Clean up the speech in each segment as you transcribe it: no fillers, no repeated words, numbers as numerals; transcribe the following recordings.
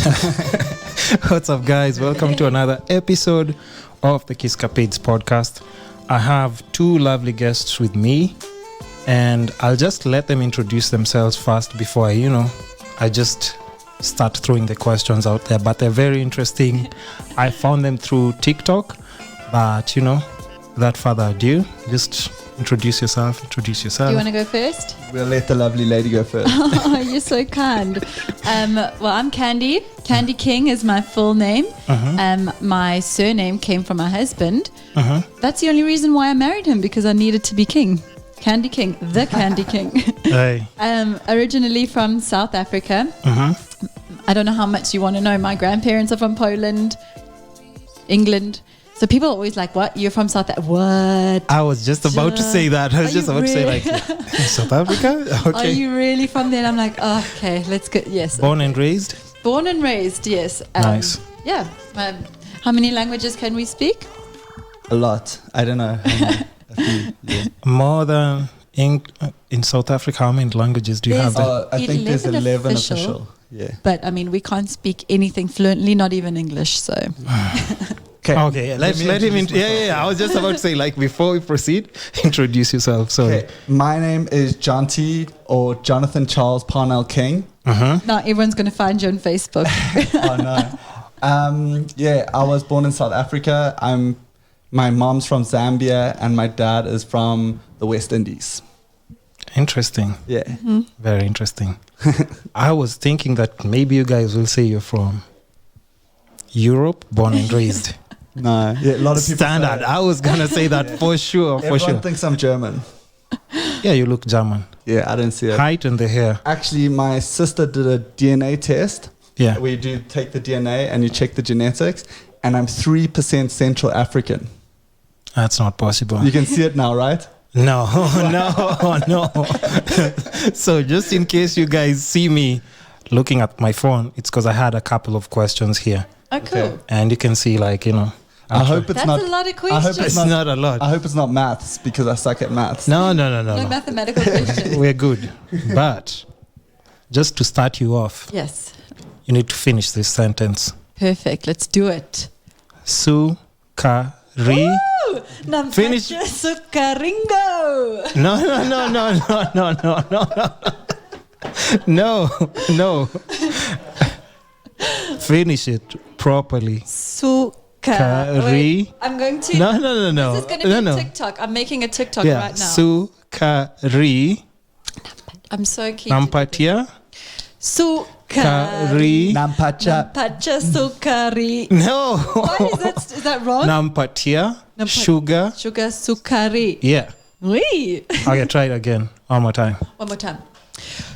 What's up, guys? Welcome to another episode of the Kisscapades podcast. I have two lovely guests with me, and I'll just let them introduce themselves first before I just start throwing the questions out there. But they're very interesting. I found them through TikTok, but without further ado, just introduce yourself. You want to go first? We'll let the lovely lady go first. Oh, you're so kind. Well, I'm Candy. Candy King is my full name. My surname came from my husband. That's the only reason why I married him, because I needed to be king. Candy King, the Candy King. Hey. Originally from South Africa. I don't know how much you want to know. My grandparents are from Poland, England. So people are always like, what? You're from South Africa? What? I was just about to say that. I was just about to say, like, South Africa? Okay. Are you really from there? And I'm like, oh, okay, let's go. Yes. Born and raised? Born and raised, yes. Nice. Yeah. How many languages can we speak? A lot. I don't know. A few, yeah. More than in South Africa, how many languages do you have there? I think there's 11 official. Yeah. But I mean, we can't speak anything fluently, not even English. So. Okay, let him in. Yeah. I was just about to say, like, before we proceed, introduce yourself. Sorry. Okay. My name is Jonty, or Jonathan Charles Parnell King. Now everyone's going to find you on Facebook. Oh, no. I was born in South Africa. My mom's from Zambia, and my dad is from the West Indies. Interesting. Yeah. Very interesting. I was thinking that maybe you guys will say you're from Europe, born and raised. No, yeah, a lot of people standard. I was gonna say that for sure. Everyone thinks I'm German. Yeah, you look German. Yeah, I didn't see it. Height and the hair. Actually, my sister did a DNA test. Yeah, where you do take the DNA and you check the genetics, and I'm 3% Central African. That's not possible. You can see it now, right? No. So just in case you guys see me looking at my phone, it's because I had a couple of questions here. Oh, cool. Okay. And you can see, like, I hope it's That's not. a lot of questions. I hope it's not a lot. I hope it's not maths, because I suck at maths. No. No mathematical questions. We're good. But just to start you off, Yes. you need to finish this sentence. Perfect. Let's do it. Sukari. Finish. Sukaringo. No. Finish it properly. Wait, I'm going to. No. This is going to be TikTok. I'm making a TikTok right now. Sukari. I'm so keen. Nampatia. Sukari. Nampacha. Nampacha sukari. No. What is that? Is that wrong? Nampatia. Sugar. Sugar sukari. Yeah. Oui. Okay, try it again. One more time.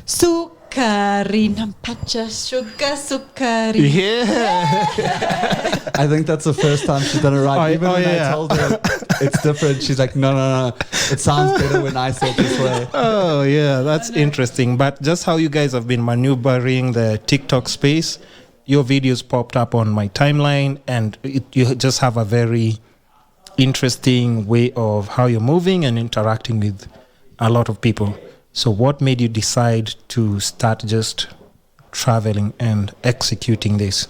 Sukari. Nampacha sugar sukari. Yeah. I think that's the first time she's done it right. Even when I told her it's different, she's like, no. It sounds better when I say it this way. Oh, yeah, that's interesting. But just how you guys have been maneuvering the TikTok space, your videos popped up on my timeline, and you just have a very interesting way of how you're moving and interacting with a lot of people. So what made you decide to start just traveling and executing this?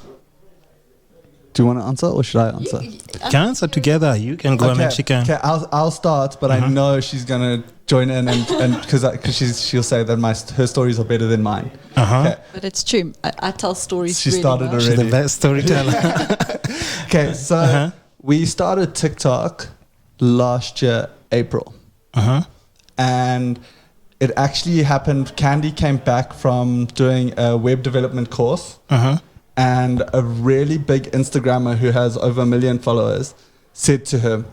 Do you want to answer, or should I answer? You can answer together. You can go, and then she can. Okay, I'll start, but I know she's gonna join in, and because she'll say that her stories are better than mine. Okay. But it's true. I tell stories. She really started well. already. She's the best storyteller. Okay, so we started TikTok last year, April, and it actually happened. Candy came back from doing a web development course. And a really big Instagrammer who has over 1 million followers said to her,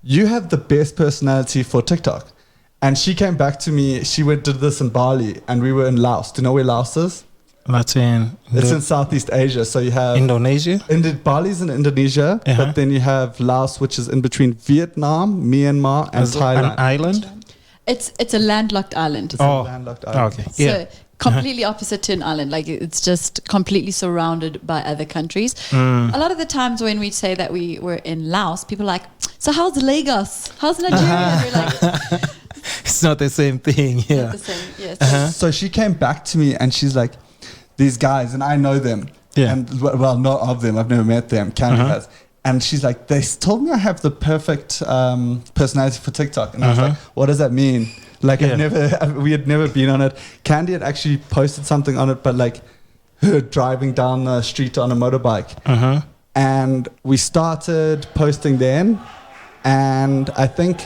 "You have the best personality for TikTok." And she came back to me. She did this in Bali, and we were in Laos. Do you know where Laos is? It's in Southeast Asia. So you have Indonesia. Bali's in Indonesia, but then you have Laos, which is in between Vietnam, Myanmar, and Thailand. An island? It's a landlocked island. It's a landlocked island. Okay. Yeah. So completely opposite to an island. Like, it's just completely surrounded by other countries. A lot of the times when we say that we were in Laos, people are like, so how's Lagos? How's Nigeria? We're like, it's not the same thing. Yeah. not the same. Yes. So she came back to me and she's like, these guys, and I know them, Yeah. And well, not of them. I've never met them. Candy has. And she's like, they told me I have the perfect personality for TikTok. And I was like, what does that mean? Like, we had never been on it. Candy had actually posted something on it, but like her driving down the street on a motorbike. And we started posting then. And I think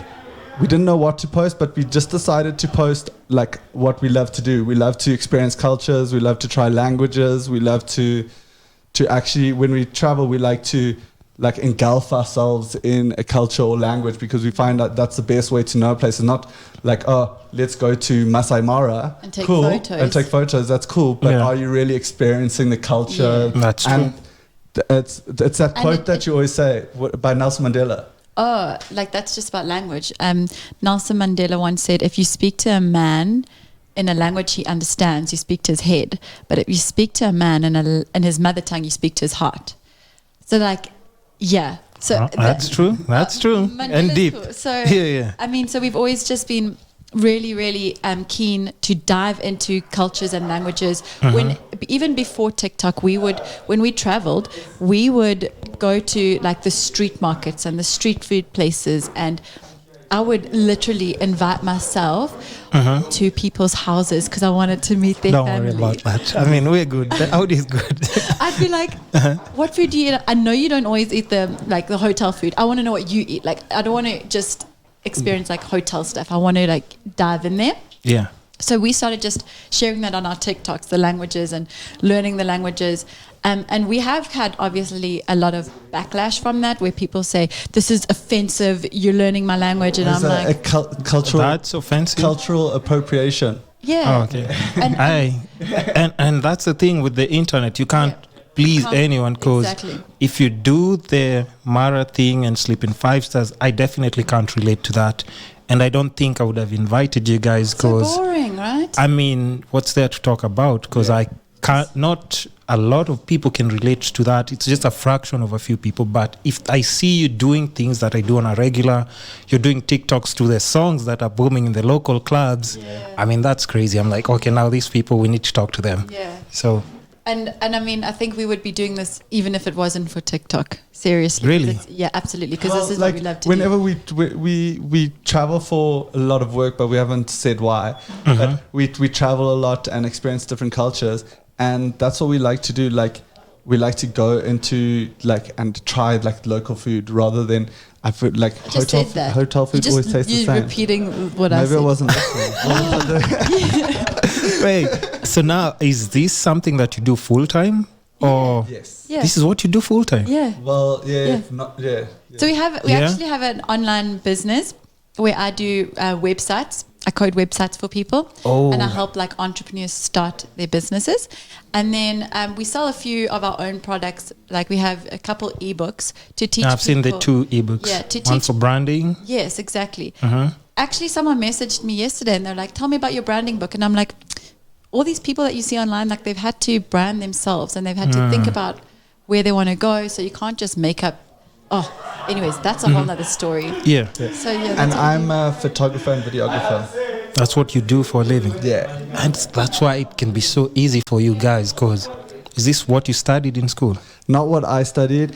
we didn't know what to post, but we just decided to post like what we love to do. We love to experience cultures. We love to try languages. We love to actually, when we travel, we like to like engulf ourselves in a culture or language, because we find that that's the best way to know a place. It's not like, oh, let's go to Masai Mara. And take cool. photos. And take photos. That's cool. But are you really experiencing the culture? Yeah. That's true. And it's that quote that you always say by Nelson Mandela. Oh, like that's just about language. Nelson Mandela once said, if you speak to a man in a language he understands, you speak to his head. But if you speak to a man in his mother tongue, you speak to his heart. So like, yeah. So that's true. That's true. Mandela's And deep. cool. So Yeah. I mean, so we've always just been really, really keen to dive into cultures and languages. When even before TikTok, when we traveled, we would go to like the street markets and the street food places, and I would literally invite myself to people's houses because I wanted to meet their Don't family. worry about that. I mean, we're good. The audio is good. I'd be like, what food do you eat? I know you don't always eat the hotel food. I want to know what you eat. Like, I don't want to just experience like hotel stuff. I want to like dive in there. Yeah. So we started just sharing that on our TikToks, the languages and learning the languages. And we have had obviously a lot of backlash from that, where people say, this is offensive, you're learning my language. And I'm like, cultural. That's offensive. Cultural appropriation. yeah. Oh, okay. And that's the thing with the internet. You can't please anyone, because Exactly. if you do the Mara thing and sleep in 5 stars, I definitely can't relate to that. And I don't think I would have invited you guys, because So boring, right? I mean, what's there to talk about? Because I can't, not a lot of people can relate to that. It's just a fraction of a few people. But if I see you doing things that I do on a regular, you're doing TikToks to the songs that are booming in the local clubs. I mean, that's crazy. I'm like, okay, now these people, we need to talk to them. Yeah. So. And I mean, I think we would be doing this even if it wasn't for TikTok. Seriously. Really? Yeah, absolutely. Because Well, this is like, what we love to whenever do. we travel for a lot of work, but we haven't said why. But we travel a lot and experience different cultures, and that's what we like to do. Like, we like to go into like and try like local food rather than I feel like Just said that. hotel food You always tastes the you're same. repeating what I Maybe said. I wasn't listening. What was I doing? Wait, so now is this something that you do full time, or Yes. Yeah. this is what you do full time? Yeah. Well, yeah, Yeah. if not, yeah. So we Yeah. actually have an online business where I do websites. I code websites for people, Oh. and I help like entrepreneurs start their businesses. And then we sell a few of our own products. Like we have a couple ebooks to teach. I've seen the people- 2 ebooks. Yeah, to One teach- for branding. Yes, exactly. Actually, someone messaged me yesterday, and they're like, "Tell me about your branding book." And I'm like, all these people that you see online, like they've had to brand themselves, and they've had to think about where they want to go. So you can't just make up. Oh, anyways, that's a whole nother story. Yeah. So yeah, And that's what we I'm do. a photographer and videographer. That's what you do for a living. Yeah. And that's why it can be so easy for you guys, because is this what you studied in school? Not what I studied.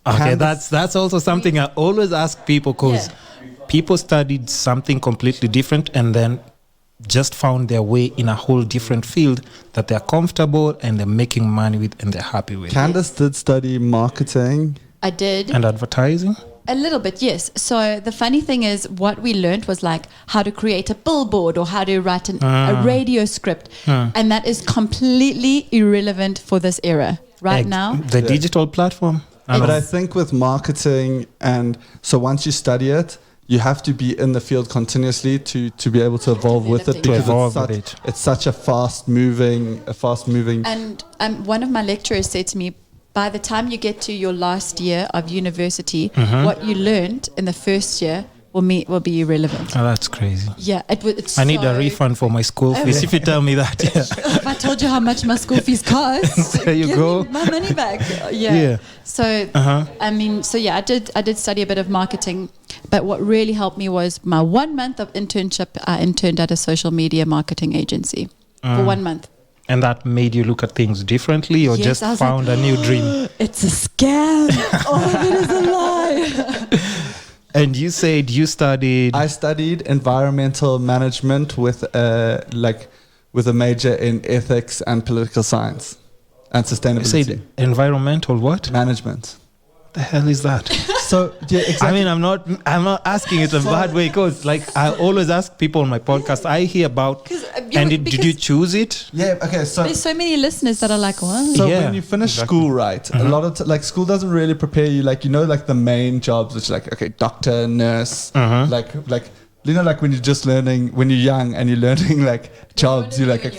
Okay, Canvas- that's also something I always ask people, because people studied something completely different and then just found their way in a whole different field that they're comfortable and they're making money with and they're happy with. Candace did study marketing. I did. And advertising? A little bit, yes. So the funny thing is, what we learned was like how to create a billboard or how to write a radio script. And that is completely irrelevant for this era right now. The digital platform. But I think with marketing, and so once you study it, you have to be in the field continuously to be able to evolve with it, To because evolve it's with such, it. it's such a fast moving. And one of my lecturers said to me, by the time you get to your last year of university, what you learned in the first year will be irrelevant. Oh, that's crazy. Yeah, it's I need a so- refund for my school fees if you tell me that. Yeah. If I told you how much my school fees cost, There you give go. me my money back. Yeah. Yeah. So I mean, so yeah, I did study a bit of marketing, but what really helped me was my 1 month of internship. I interned at a social media marketing agency for 1 month. and that made you look at things differently, or Yes, just I was found a new dream? It's a scam. All of it is a lie. And you said you studied. I studied environmental management with a major in ethics and political science and You sustainability. said environmental what? Management. What the hell is that? So yeah, exactly. I mean, I'm not asking it a bad way, because like I always ask people on my podcast, I hear about. And did you choose it? yeah. Okay. So There's so many listeners that are like, what? So Yeah, when you finish exactly. school, right, a lot of like school doesn't really prepare you, like, you know, like the main jobs, which like, okay, doctor, nurse, like you know, like when you're just learning, when you're young and you're learning like jobs, you're like a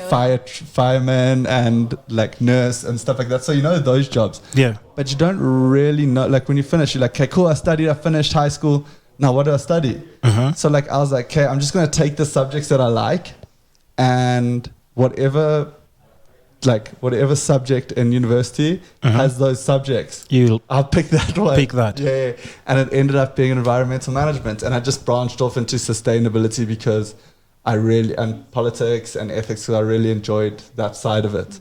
fireman and like nurse and stuff like that. So you know those jobs, Yeah. but you don't really know, like when you finish, you're like, okay, cool, I finished high school. Now what do I study? So like I was like, okay, I'm just going to take the subjects that I like, and whatever subject in university has those subjects, I'll pick that one. Pick that. Yeah. And it ended up being environmental management, and I just branched off into sustainability because and politics and ethics, because I really enjoyed that side of it.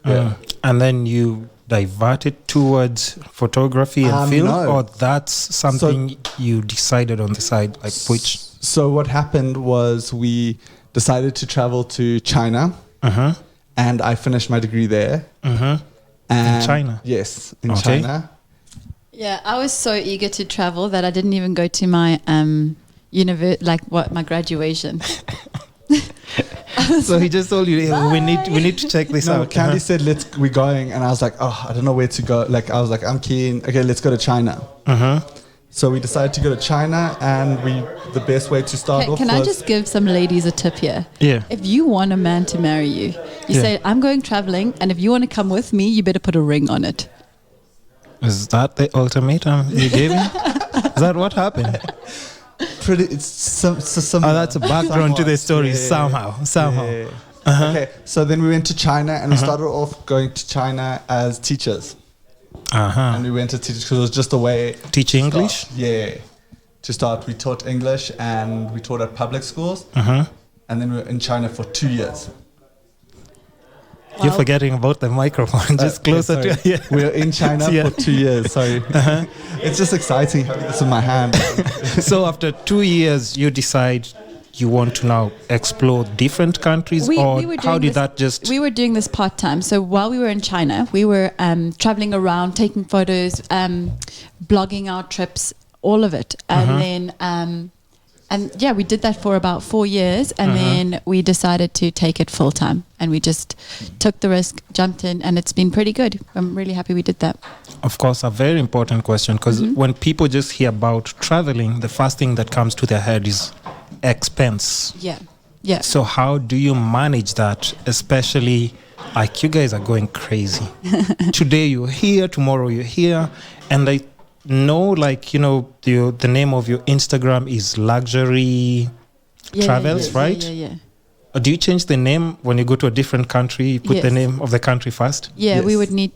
Yeah. And then you diverted towards photography and film, no. or that's something you decided on the side, like which? So what happened was we decided to travel to China, and I finished my degree there. And In China? Yes, in Okay. China. Yeah, I was so eager to travel that I didn't even go to my my graduation. So he just told you, "Hey, we need to check this No, out." Candy said, we're going. And I was like, oh, I don't know where to go. Like, I was like, I'm keen. Okay, let's go to China. So we decided to go to China, and the best way to start off Can was... I just give some ladies a tip here? Yeah. If you want a man to marry you, you Yeah. say, I'm going traveling, and if you want to come with me, you better put a ring on it. Is that the ultimatum you gave him? Is that what happened? It's some Oh, that's a background to the story. Yeah. Somehow. Yeah. Okay, so then we went to China, and we started off going to China as teachers. And we went to teach because it was just a way Teach to English? start. Yeah. To start, we taught English, and we taught at public schools. And then we were in China for 2 years. You're forgetting about the microphone. Just closer sorry. to. Yeah. We were in China Yeah. for 2 years. Sorry. It's just exciting having this in my hand. So after 2 years, you decide you want to now explore different countries, or how did that just? We were doing this part time. So while we were in China, we were traveling around, taking photos, blogging our trips, all of it, and then we did that for about 4 years, and then we decided to take it full time, and we just took the risk, jumped in, and it's been pretty good. I'm really happy we did that. Of course, a very important question, because when people just hear about traveling, the first thing that comes to their head is expense. Yeah. So how do you manage that, especially like you guys are going crazy? Today you're here, tomorrow you're here, and I know, like, you know, the name of your Instagram is Luxury Travels, right? Yeah. Or do you change the name when you go to a different country? You put the Yes. name of the country first? Yeah, Yes. we would need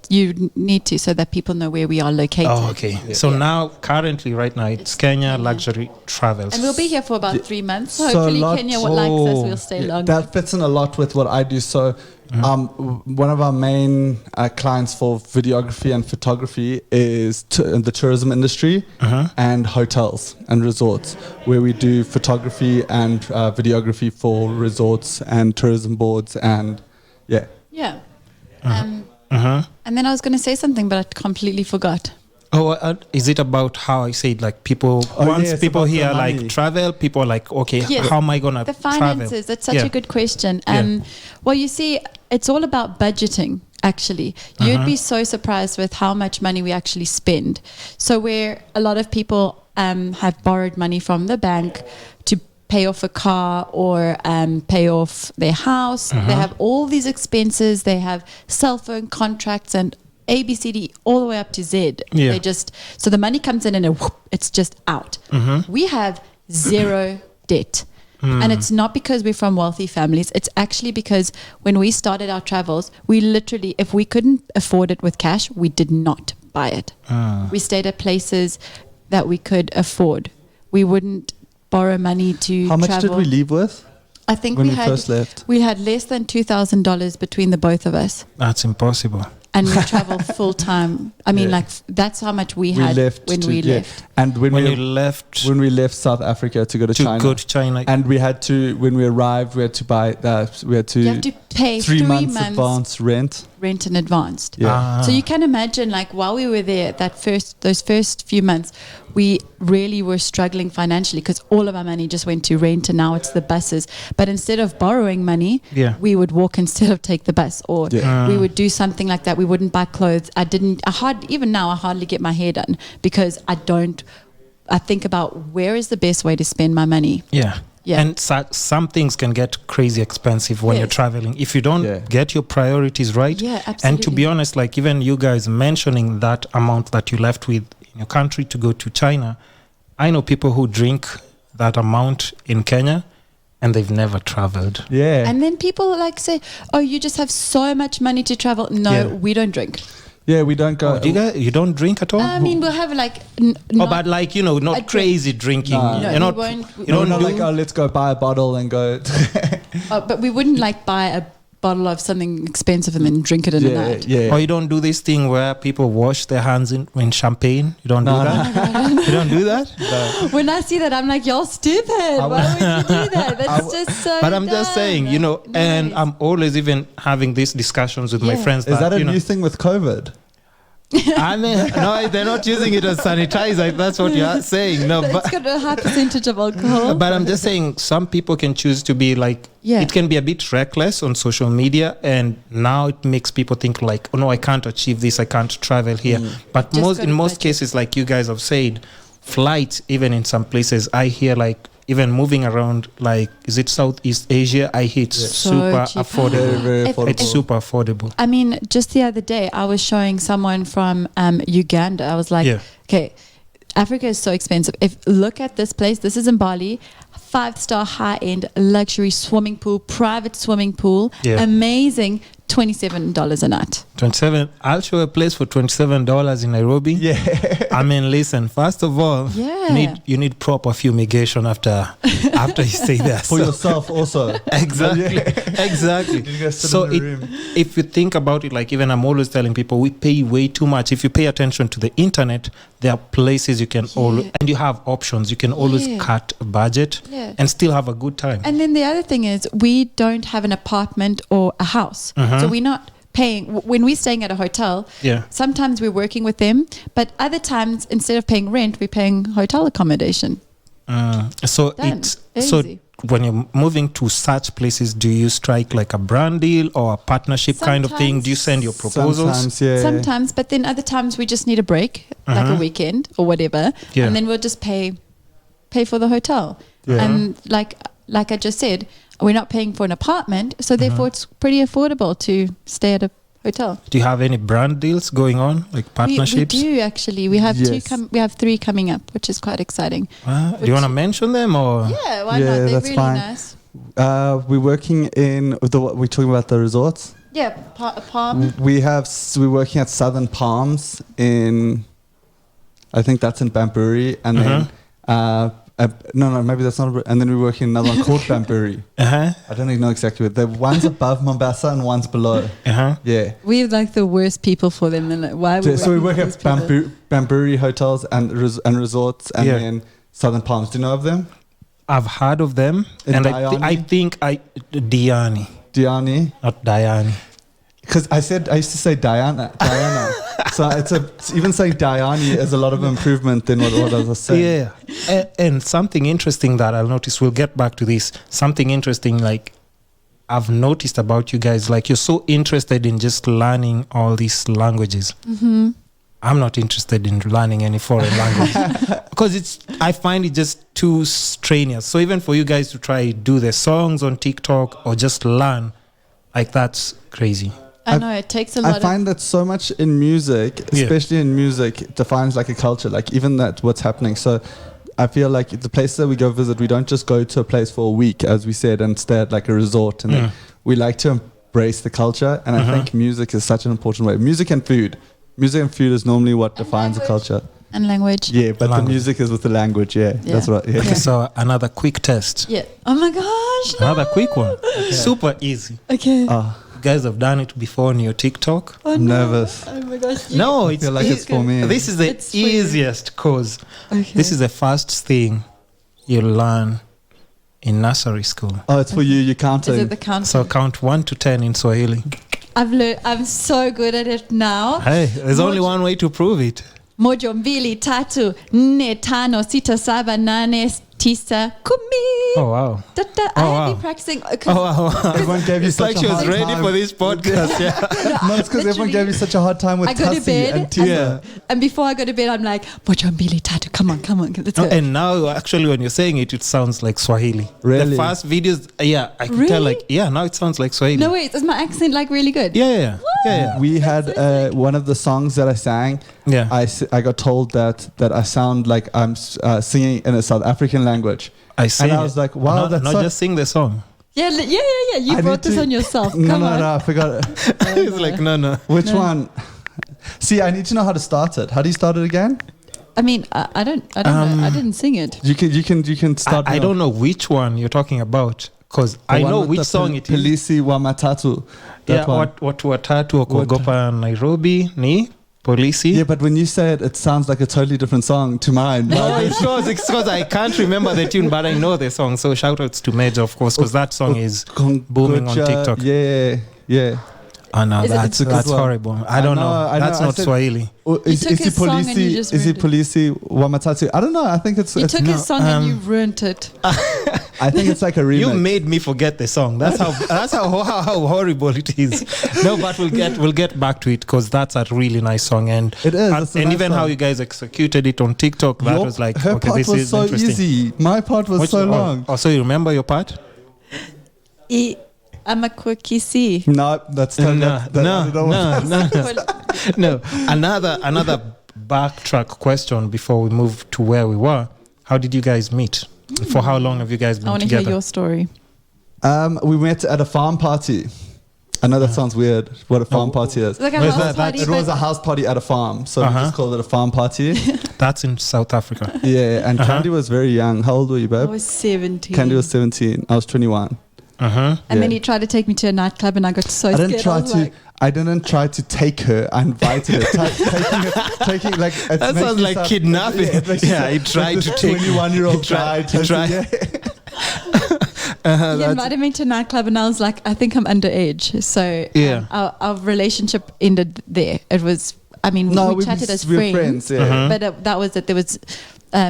to, so that people know where we are located. Oh, okay. So now, currently, right now, it's Kenya Luxury Travels. And we'll be here for about 3 months. So So hopefully a lot- Kenya likes us, we'll stay longer. That fits in a lot with what I do. So one of our main clients for videography and photography is the tourism industry and hotels and resorts, where we do photography and videography for resorts and tourism boards, and yeah. Yeah. And then I was going to say something, but I completely forgot. Oh, is it about how I said, like, people, Oh, once yeah, it's people about the hear money. like travel, people are like, okay, Yes. how am I going to The travel? finances, that's such a good question. Well, you see, it's all about budgeting, actually. You'd be so surprised with how much money we actually spend. So where a lot of people have borrowed money from the bank to pay off a car or pay off their house. They have all these expenses. They have cell phone contracts and ABCD all the way up to Z. Yeah. They just, so the money comes in and it's just out. We have zero debt. And it's not because we're from wealthy families. It's actually because when we started our travels, we literally, if we couldn't afford it with cash, we did not buy it. We stayed at places that we could afford. We wouldn't borrow money to How much travel. did we leave with? I think when we we had first left. we had less than $2,000 between the both of us, That's impossible. and we traveled full time. I mean, Yeah. like that's how much we had when we left. And when When you we left when we left South Africa to go to China, go to China, and we had to, when we arrived, we had to buy that. We had You have to to pay 3 3 months months advance rent. rent in advance. Yeah. So you can imagine, like while we were there, those first few months, we really were struggling financially because all of our money just went to rent, and now it's the buses. But instead of borrowing money, we would walk instead of take the bus, or we would do something like that. We wouldn't buy clothes. Even now, I hardly get my hair done because I think about where is the best way to spend my money. Yeah. And some things can get crazy expensive when you're traveling if you don't get your priorities right. Yeah, absolutely. And to be honest, like even you guys mentioning that amount that you left with in your country to go to China, I know people who drink that amount in Kenya and they've never traveled. Yeah. And then people like say, "Oh, you just have so much money to travel." No, we don't drink. Yeah, we don't go. You don't drink at all? I mean, we'll have like. But like, not crazy drinking. No, You're not. You don't do like, let's go buy a bottle and go. But we wouldn't like buy a bottle of something expensive and then drink it in a night. Yeah. Or you don't do this thing where people wash their hands in champagne. You don't do that. You don't do that. No. When I see that, I'm like, "You're stupid. Why would you do that? That's just so." But I'm just saying, and I'm always even having these discussions with my friends. Is that a new thing with COVID? I mean, no, they're not using it as sanitizer. That's what you're saying. No, It's got a high percentage of alcohol. But I'm just saying, some people can choose to be like, it can be a bit reckless on social media, and now it makes people think like, oh no, I can't achieve this, I can't travel here. But in most cases, like you guys have said, flights, even in some places, I hear like, even moving around, like, is it Southeast Asia? I hear it's super affordable. Very affordable. It's super affordable. I mean, just the other day, I was showing someone from Uganda. I was like, okay, Africa is so expensive. Look at this place. This is in Bali. 5-star high-end luxury swimming pool, private swimming pool. Amazing. $27 a night. 27. I'll show a place for $27 in Nairobi. Yeah. I mean, listen. First of all, you need proper fumigation after you stay there for yourself also. Exactly. Exactly. So if you think about it, like even I'm always telling people, we pay way too much. If you pay attention to the internet, there are places you can always, and you have options. You can always cut a budget and still have a good time. And then the other thing is, we don't have an apartment or a house. So we're not paying, when we're staying at a hotel, sometimes we're working with them, but other times, instead of paying rent, we're paying hotel accommodation. So when you're moving to such places, do you strike like a brand deal or a partnership kind of thing? Do you send your proposals? Sometimes, but then other times we just need a break, like a weekend or whatever, and then we'll just pay for the hotel. And like I just said, we're not paying for an apartment, so therefore it's pretty affordable to stay at a hotel. Do you have any brand deals going on, like partnerships? We do actually. We have we have 3 coming up, which is quite exciting. Do you want to mention them or? Yeah, why not? They're really nice. We're working we're talking about the resorts. Yeah, Palm. We're working at Southern Palms I think that's in Bamburi, and then. No, maybe that's not. And then we're working another one called Bamburi. I don't even know exactly what. The one's above Mombasa and one's below. Yeah. We're like the worst people for them. Then why? So we work at Bamburi hotels and resorts, and then Southern Palms. Do you know of them? I've heard of them, and I think Diani, not Diani. Because I used to say Diana. So it's even saying Diani is a lot of improvement than what I was saying. Yeah. And something interesting that I'll notice, we'll get back to this, something interesting like I've noticed about you guys, like you're so interested in just learning all these languages. I'm not interested in learning any foreign language because I find it just too strenuous. So even for you guys to try do the songs on TikTok or just learn, like that's crazy. I know it takes a lot. I find that so much in music, especially in music, it defines like a culture, like even that what's happening. So I feel like the places that we go visit, we don't just go to a place for a week, as we said, and stay at like a resort. And then we like to embrace the culture. And I think music is such an important way. Music and food is normally what defines a culture. And language. Yeah, but Language. the music is with the language. Yeah, Yeah. that's right. Yeah. Okay, so another quick test. Yeah. Oh my gosh. No. Another quick one. Super easy. Okay. Ah, You guys have done it before on your TikTok. Oh, nervous. Oh my gosh. No, I it's feel like it's for me. This is the It's for you. easiest cause Okay. this is the first thing you learn in nursery school. Oh, it's for you. You're Is counting. it the count? So count 1 to 10 in Swahili. I've learned. I'm so good at it now. Hey, there's only one way to prove it. Moja, mbili, tatu, nne, tano, sita, saba, nane, tisa, kumi. Oh wow. Da, da. I Oh, have wow. been practicing. Oh wow. Everyone gave you It's such like a she was hard ready time. for this podcast. Yeah. No, it's because everyone Literally, gave you such a hard time with I go to Tassie bed and Tia. Yeah. and before I go to bed, I'm like, moja, mbili, tatu. Come on, let's go. And now, actually, when you're saying it, it sounds like Swahili. Really? The first videos, yeah, I could tell. Really? Like, yeah, now it sounds like Swahili. No, wait, is my accent like really good? Yeah. We had one of the songs that I sang. Yeah. I got told that I sound like I'm singing in a South African language. I see. And I was like, wow, not, that's not so- just sing the song. Yeah. You I brought need this to- on yourself. No, Come no, on. no, I forgot. It's like no. Which one? See, I need to know how to start it. How do you start it again? I mean, I don't know. I didn't sing it. You can start. I don't know which one you're talking about because I know which song it is. Polisi wa matatu. Yeah, That one. watu watatu wa kuogopa Nairobi ni polisi. Yeah, but when you say it, it sounds like a totally different song to mine. No, it's because I can't remember the tune, but I know the song. So shout outs to Major, of course, because that song is booming on TikTok. Yeah. Oh no, Is it- that's It's a good one. horrible. I don't know. I That's know. I not said- Swahili. Is took he his song and you just Is he ruined it. polisi wa matatu? I don't know. I think it's. You it's took his song and you um, ruined it. I think it's like a remix. You made me forget the song. That's how horrible it is. No, but we'll get back to it because that's a really nice song and It is, it's a and nice even how song. you guys executed it on TikTok. That was like her okay, part this was is so interesting. easy. My part was so long. Oh, so you remember your part? I'm a quirky. No, that's totally No. Another backtrack question before we move to where we were. How did you guys meet? For how long have you guys I been want to hear together? your story. We met at a farm party. I know that sounds weird. What a farm party is. It's like a Where's house that? party. It was but- a house party at a farm, so we just called it a farm party. That's in South Africa. Yeah, and Candy was very young. How old were you, I babe? was 17. Candy was 17. I was 21. Uh-huh. And then yeah. he tried to take me to a nightclub and I got so I scared. didn't try was to. like, I didn't try to take her. I invited her. Taking like it That makes sounds me like sound- kidnapping. it makes me Yeah, sound he tried like to this take- 21-year-old he tried- guy. he tried. Yeah. he invited me to a nightclub and I was like, I think I'm underage. So Yeah. our relationship ended there. It was, I mean, we chatted as we were friends. yeah. But that was it. There was,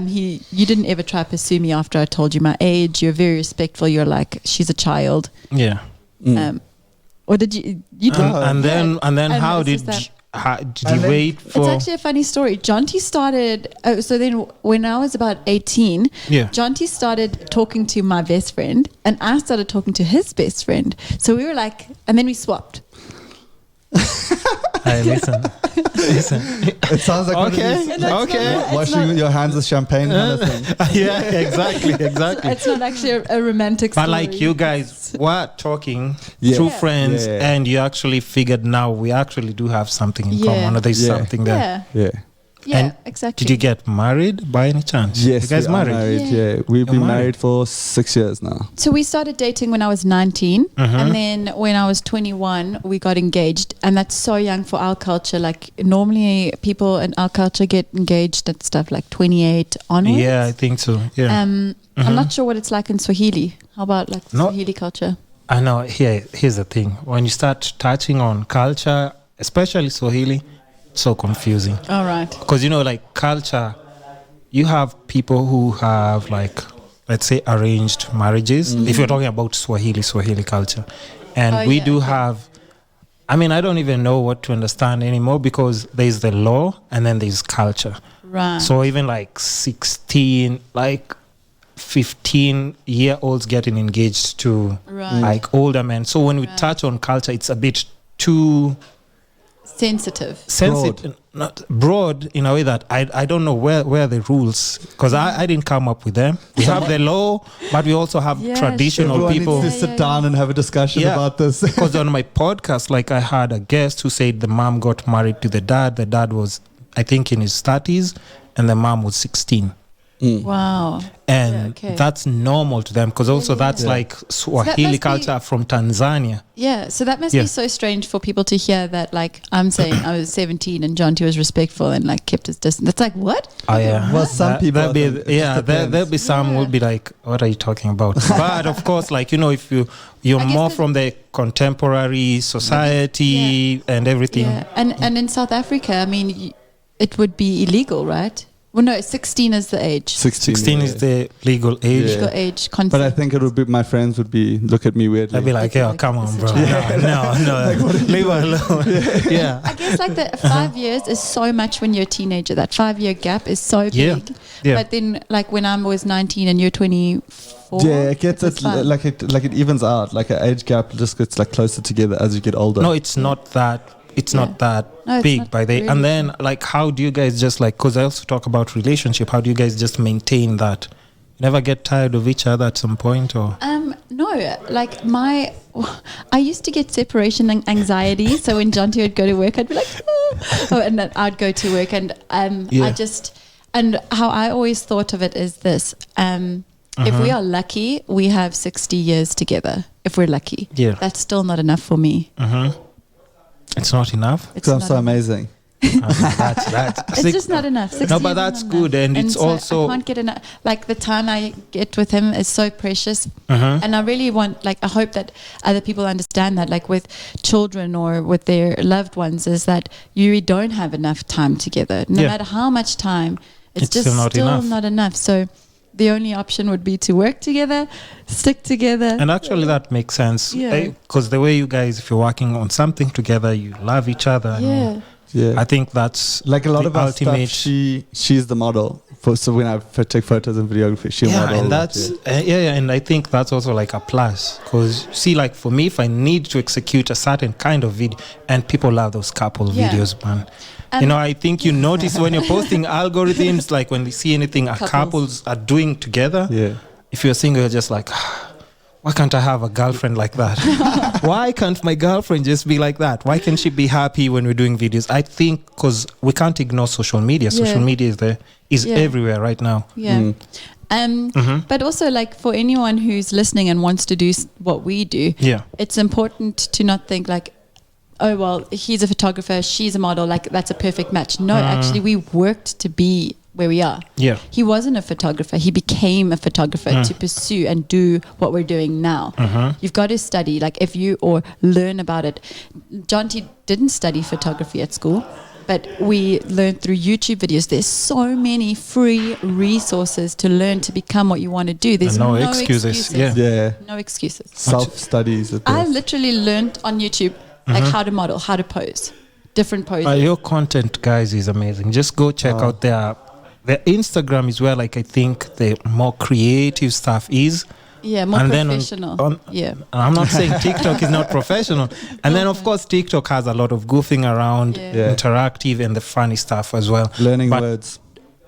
you didn't ever try to pursue me after I told you my age. You're very respectful. You're like, she's a child. Yeah. Or did you? You did. And then how it's did just did And you then- wait It's for? actually a funny story. Jonty started. So then, when I was about 18, Yeah. Jonty started talking to my best friend, and I started talking to his best friend. So we were like, and then we swapped. Hey, listen. It sounds like one of Okay. these, Okay. It's washing not- your hands with champagne kind of thing. Yeah, exactly. It's not actually a romantic story. But like you guys were talking Yeah. through Yeah. friends, Yeah. and you actually figured now we actually do have something in common. Or there's Yeah. something there. Yeah, Yeah. yeah, And exactly. Did you get married by any chance? Yes, You guys we are married? Yeah, we've You're been married. married for 6 years now. So we started dating when I was 19, and then when I was 21, we got engaged, and that's so young for our culture. Like normally, people in our culture get engaged at stuff like 28 onwards. Yeah, I think so. Yeah. I'm not sure what it's like in Swahili. How about like No. Swahili culture? I know. Here's the thing. When you start touching on culture, especially Swahili, it's so confusing. All right. Because, like culture, you have people who have like, let's say, arranged marriages. If you're talking about Swahili culture. And we do have, I mean, I don't even know what to understand anymore because there's the law and then there's culture. Right. So even like 16, like 15-year-olds getting engaged to Right. like older men. So when we touch on culture, it's a bit too sensitive. sensitive, not broad in a way that I don't know where the rules, because I didn't come up with them. We have the law, but we also have Yeah, traditional Everyone people. needs to sit down and have a discussion about this. Because on my podcast, like I had a guest who said the mom got married to the dad. The dad was, I think, in his 30s, and the mom was 16. Wow. And that's normal to them because also that's like Swahili culture from Tanzania. Yeah, so that must be so strange for people to hear that, like, I'm saying I was 17 and John T was respectful and like kept his distance. That's like, what? Oh yeah. Well, some people there'll be some will be like, what are you talking about? But of course, like, you know, if you're more from the contemporary society and everything. Yeah. And in South Africa, I mean, it would be illegal, right? Well, no, 16 is the age. 16 is the legal age. Legal age. Consent. But I think it would be, my friends would be look at me weirdly. They'd be like, "Yo, come on, bro. No, leave her alone." Yeah. I guess like the 5 years is so much when you're a teenager. That 5-year gap is so big. Yeah. But then, like when I was 19 and you're 24. Yeah, it gets it evens out. Like an age gap just gets like closer together as you get older. No, it's not that. It's not that big not by the really. And then like, how do you guys just like? Because I also talk about relationship. How do you guys just maintain that? You never get tired of each other at some point, or? No, like I used to get separation anxiety. So when John T would go to work, I'd be like, and then I'd go to work, and and how I always thought of it is this: if we are lucky, we have 60 years together. If we're lucky, that's still not enough for me. It's not enough. It's so amazing. It's just not enough. No, but that's good, and it's so also I can't get enough. Like the time I get with him is so precious, and I really want, like, I hope that other people understand that, like with children or with their loved ones, is that you don't have enough time together. No matter how much time, it's just still not enough. So the only option would be to work together, stick together. And actually that makes sense. Because the way you guys, if you're working on something together, you love each other. I think that's like a lot of our ultimate stuff. She's the model. So when I take photos and videography, she models. And that's and I think that's also like a plus. Because see, like for me, if I need to execute a certain kind of video, and people love those couple videos, man. You know, I think you notice when you're posting algorithms, like when they see anything couples are doing together, if you're single, you're just like, why can't I have a girlfriend like that? Why can't my girlfriend just be like that? Why can't she be happy when we're doing videos? I think because we can't ignore social media. Social media is everywhere right now. But also, like, for anyone who's listening and wants to do what we do, it's important to not think like, oh, well, he's a photographer, she's a model, like that's a perfect match. No, actually, we worked to be where we are. He wasn't a photographer. He became a photographer to pursue and do what we're doing now. You've got to study, like, or learn about it. John T didn't study photography at school, but we learned through YouTube videos. There's so many free resources to learn to become what you want to do. There's no excuses. No excuses. Self-studies. I literally learned on YouTube like how to model, how to pose, different poses. Your content, guys, is amazing. Just go check out their Instagram is where, like, I think the more creative stuff is. Yeah, more professional. I'm not saying TikTok is not professional. And then, of course, TikTok has a lot of goofing around, interactive, and the funny stuff as well. Learning words.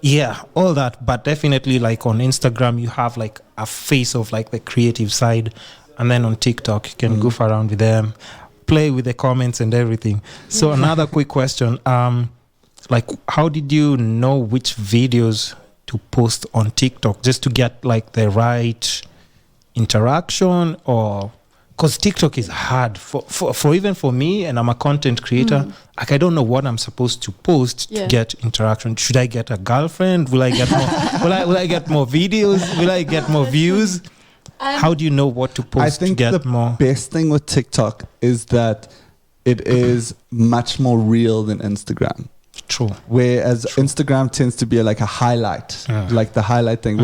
Yeah, all that. But definitely, like, on Instagram, you have, like, a face of, like, the creative side. And then on TikTok, you can goof around with them, play with the comments and everything. So another quick question. Like, how did you know which videos to post on TikTok just to get, like, the right interaction? Or because TikTok is hard for even for me, and I'm a content creator. Like, I don't know what I'm supposed to post to get interaction. Should I get a girlfriend? Will I get more? will I get more videos? Will I get more views? How do you know what to post to get more? I think the best thing with TikTok is that it is much more real than Instagram. True. Whereas Instagram tends to be like a highlight, like the highlight thing,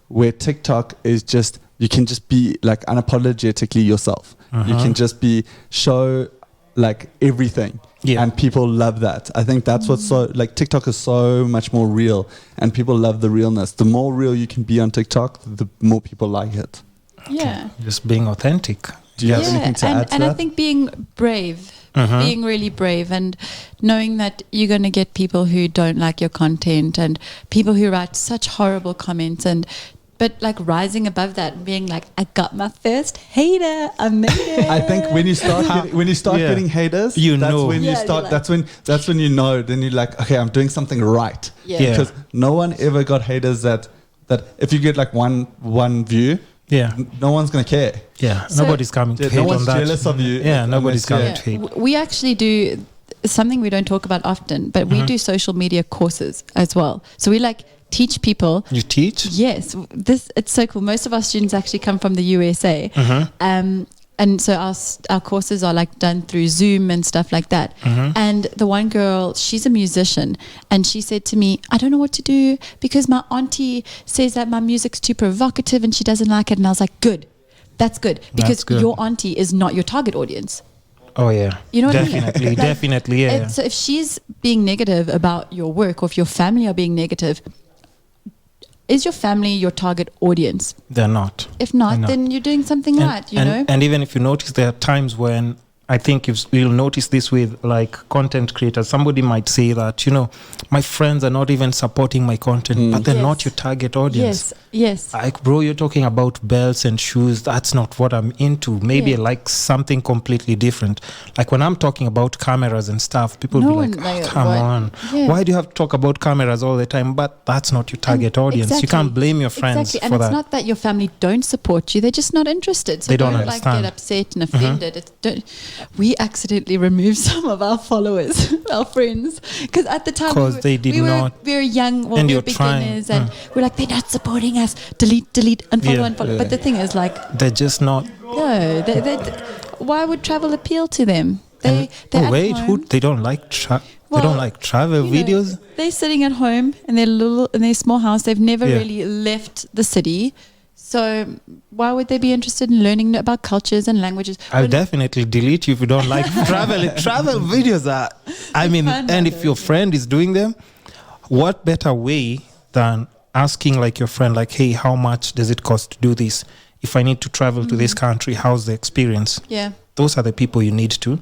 where TikTok is just, you can just be like unapologetically yourself. You can just show like everything. And people love that. I think that's what's so, like, TikTok is so much more real, and people love the realness. The more real you can be on TikTok, the more people like it. Yeah. Just being authentic. Do you have anything to add to that? And I think being brave, being really brave, and knowing that you're going to get people who don't like your content and people who write such horrible comments, But like rising above that and being like, I got my first hater. I made it. I think when you start getting haters, you that's know. when you Yeah, start. like- That's when you know. Then you're like, okay, I'm doing something right. Yeah. Yeah. Because no one ever got haters that if you get like one view, Yeah. no one's gonna care. Yeah. So- Nobody's coming to Yeah, hate no on one's that. jealous of you. Yeah, nobody's coming unless- to hate. We actually do something we don't talk about often, but we do social media courses as well. So we like teach people. You teach? Yes, it's so cool. Most of our students actually come from the USA, and so our courses are like done through Zoom and stuff like that. And the one girl, she's a musician, and she said to me, "I don't know what to do because my auntie says that my music's too provocative and she doesn't like it." And I was like, "Good, that's good because That's good. your auntie is not your target audience." Oh yeah. You know what I mean? definitely, Like, definitely, yeah. So if she's being negative about your work, or if your family are being negative, is your family your target audience? They're not. If not, They're not. then you're doing something right, you know? And even if you notice, there are times when I think you'll notice this with like content creators. Somebody might say that, my friends are not even supporting my content, but they're Yes. not your target audience. Yes. Like, bro, you're talking about belts and shoes. That's not what I'm into. Maybe Yeah. I like something completely different. Like when I'm talking about cameras and stuff, people No will be one, like, like, come what? on. Yeah. Why do you have to talk about cameras all the time? But that's not your target audience. You Exactly. can't blame your friends Exactly. for And it's that. not that your family don't support you, they're just not interested. So They don't like understand. get upset and offended. We accidentally removed some of our followers, our friends, because at the time 'Cause they did not- we were young, and we you're were trying, beginners, and we're like, they're not supporting us. Delete, unfollow, Yeah. unfollow. But the thing is, like, They're just not. no, why would travel appeal to them? They're at Wait, home. they don't like they Well, don't like travel You know, videos? they're sitting at home in their small house. They've never Yeah. really left the city. So why would they be interested in learning about cultures and languages? I'll When- definitely delete you if you don't like travel videos are. I mean, fun, and though, if your friend is doing them, what better way than asking like your friend, like, hey, how much does it cost to do this? If I need to travel to this country, how's the experience? Yeah. Those are the people you need to.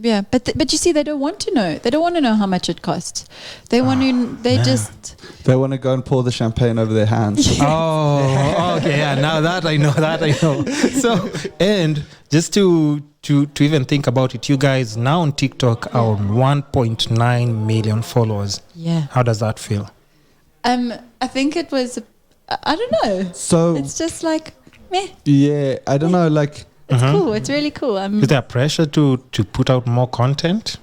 Yeah, but you see, they don't want to know. They don't want to know how much it costs. They want to. They man. just. They want to go and pour the champagne over their hands. Oh, okay, yeah. Now that I know. So, and just to even think about it, you guys now on TikTok are on 1.9 million followers. Yeah. How does that feel? I think it was. I don't know. So It's just like meh. yeah, I don't know, like It's cool. It's really cool. Is there pressure to put out more content?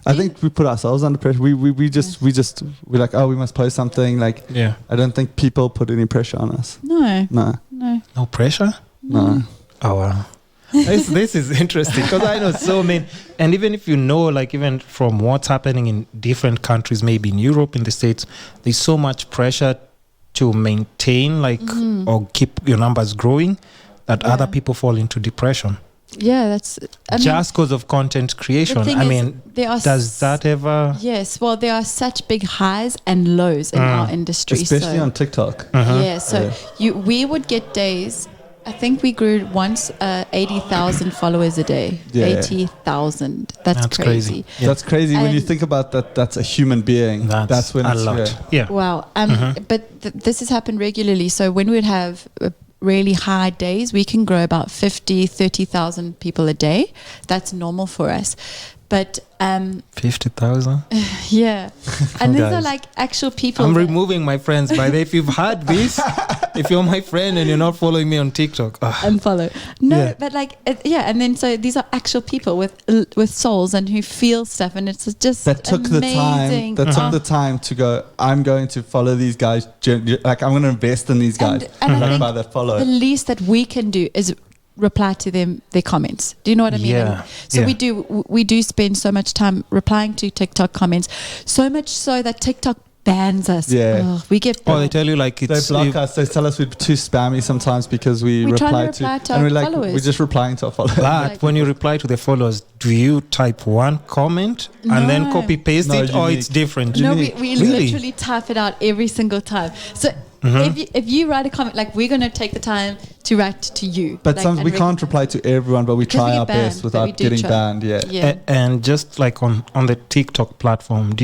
I think we put ourselves under pressure. We're like, oh, we must post something. Like, Yeah. I don't think people put any pressure on us. No. No, No pressure? no. Oh, wow. This is interesting because I know so many. And even if you know, like even from what's happening in different countries, maybe in Europe, in the States, there's so much pressure to maintain or keep your numbers growing that other people fall into depression. Yeah, that's. I mean, Just because of content creation. thing I is, mean, there are does that ever... Yes, well, there are such big highs and lows in our industry. Especially so, on TikTok. yeah, so we would get days. I think we grew once 80,000 followers a day. Yeah. 80,000. That's crazy. Yeah. That's crazy when you And- think about that. That's a human being. That's when a it's lot. Yeah. Wow. But this has happened regularly. So when we'd have really high days, we can grow about 50, 30,000 people a day. That's normal for us. But 50,000? yeah. And these are Guys. like actual people. I'm that- removing my friends. By the way, if you've had this, if you're my friend and you're not following me on TikTok, unfollow. No, Yeah. but like, and then so these are actual people with souls and who feel stuff, and it's just that took the time. amazing. That took the time to go. I'm going to follow these guys. Like I'm going to invest in these guys. And I Like think by that follow. the least that we can do is reply to their comments. Do you know what I mean? Yeah, And so yeah. we do spend so much time replying to TikTok comments, so much so that TikTok bans us. Yeah. Ugh, we get or they tell you like They it's... block us. They tell us we're too spammy sometimes because we We're trying to reply reply to and our we're like followers. we're just replying to our followers. But Like- when you reply to the followers, do you type one comment and then No. copy paste No, it, or unique. it's different? No, we unique. Really? literally type it out every single time. So if you write a comment, like we're going to take the time to write to you. But like, some and we can't reply to everyone, but we Because we try get our banned, best but we without do getting try. banned. Yeah. Yeah. And just like on the TikTok platform,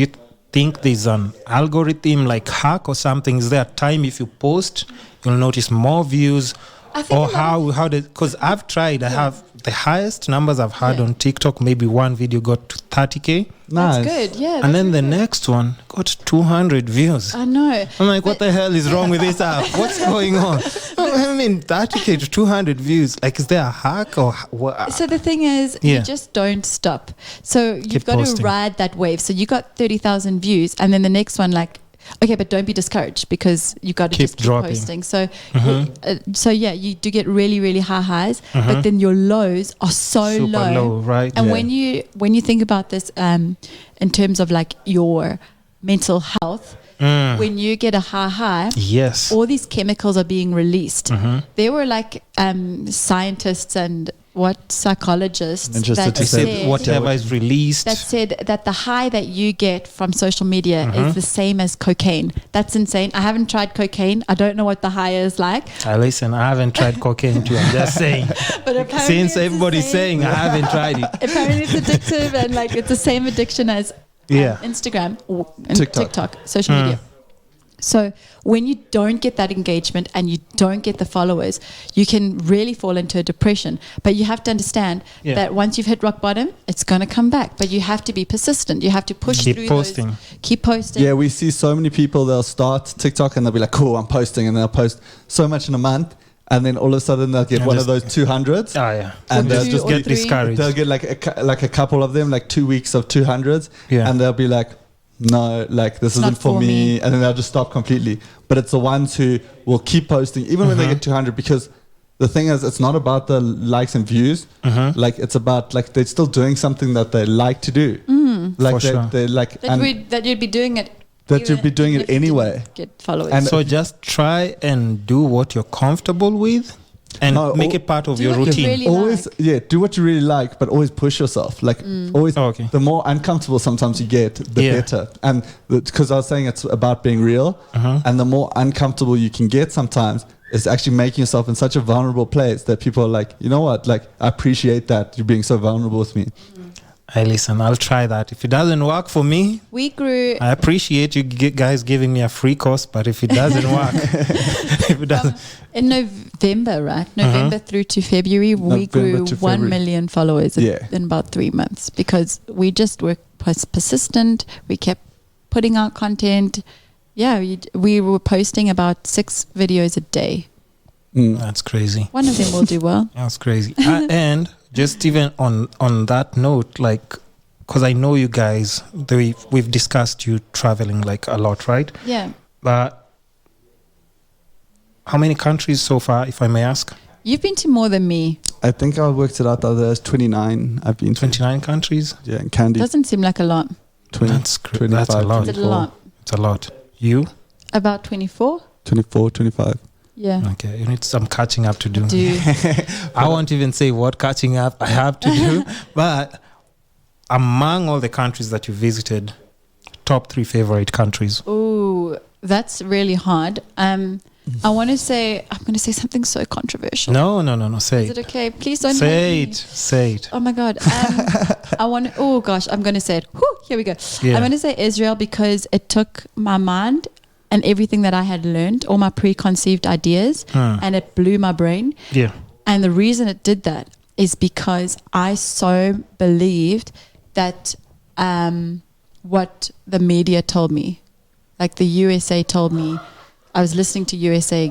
think there's an algorithm like hack or something? Is there a time if you post, you'll notice more views? I think Or how did, because I've tried, I have the highest numbers I've had on TikTok, maybe one video got to 30K. Nice. That's good, yeah. And then the next one got 200 views. I know. I'm like, what the hell is wrong with this app? What's going on? I mean, 30K to 200 views. Like, is there a hack or what? So the thing is, you just don't stop. So you've got posting. to ride that wave. So you got 30,000 views, and then the next one, like, okay, but don't be discouraged because you got to just keep dropping. posting. So, so yeah, you do get really, really high highs, but then your lows are so Super low. low, right? And when you think about this, in terms of like your mental health, when you get a high, yes, all these chemicals are being released. There were like scientists and psychologists that said whatever is released, that said that the high that you get from social media is the same as cocaine. That's insane. I haven't tried cocaine. I don't know what the high is like. Listen, I haven't tried cocaine too. I'm just saying. But apparently since everybody's saying I haven't tried it. Apparently it's addictive and like it's the same addiction as Instagram or TikTok, social media. So when you don't get that engagement and you don't get the followers, you can really fall into a depression. But you have to understand that once you've hit rock bottom, it's going to come back. But you have to be persistent. You have to push through posting. Keep posting. Yeah, we see so many people, they'll start TikTok and they'll be like, cool, I'm posting. And they'll post so much in a month. And then all of a sudden they'll get one of those 200s. Oh, yeah. And they'll just get discouraged. They'll get like a couple of them, like 2 weeks of 200s. Yeah. And they'll be like, no, like this isn't for me. And then they'll just stop completely. But it's the ones who will keep posting even when they get 200, because the thing is, it's not about the likes and views. Like it's about like they're still doing something that they like to do. Like they like that you'd be doing it. That you'd be doing it anyway. Get followers. And so just try and do what you're comfortable with. And make it part of your routine. Really always, do what you really like, but always push yourself. Like always, the more uncomfortable sometimes you get, the better. And because I was saying it's about being real, and the more uncomfortable you can get sometimes, is actually making yourself in such a vulnerable place that people are like, you know what? Like, I appreciate that you're being so vulnerable with me. Hey, listen, I'll try that. If it doesn't work for me, I appreciate you guys giving me a free course, but if it doesn't work, if it doesn't. In November, right? November through to February, we grew 1 million followers in about 3 months because we just were persistent. We kept putting out content. Yeah, we were posting about 6 videos a day. That's crazy. One of them will do well. That's crazy. And just even on that note, like, because I know you guys, we've discussed you traveling like a lot, right? Yeah. But how many countries so far, if I may ask? You've been to more than me. I think I worked it out the other 29. I've been to 29 countries? Yeah, and Candy. Doesn't seem like a lot. 20, that's a lot. It's a lot. It's a lot. You? About 24? 24, 25. Yeah. Okay, you need some catching up to do. I I won't even say what catching up I have to do, but among all the countries that you visited, top 3 favorite countries. Ooh, that's really hard. I want to say, I'm going to say something so controversial. No. Say it. Is it okay? Please don't say it. Say it. Oh my God. I'm going to say it. Whew, here we go. Yeah. I'm going to say Israel because it took my mind and everything that I had learned, all my preconceived ideas, and it blew my brain. Yeah. And the reason it did that is because I so believed that what the media told me, like the USA told me. I was listening to USA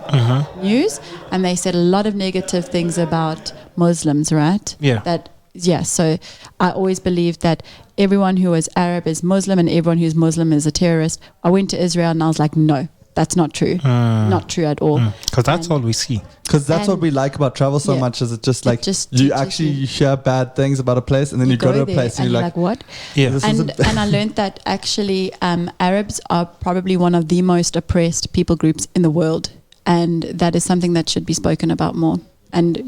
news, and they said a lot of negative things about Muslims, right? Yeah. So I always believed that everyone who was Arab is Muslim and everyone who's Muslim is a terrorist. I went to Israel and I was like, no, that's not true. Not true at all. Because that's all we see. Because that's what we like about travel so much, is it just like you actually hear bad things about a place and then you go to a place and you're like, what? Yeah. And I learned that actually Arabs are probably one of the most oppressed people groups in the world. And that is something that should be spoken about more. And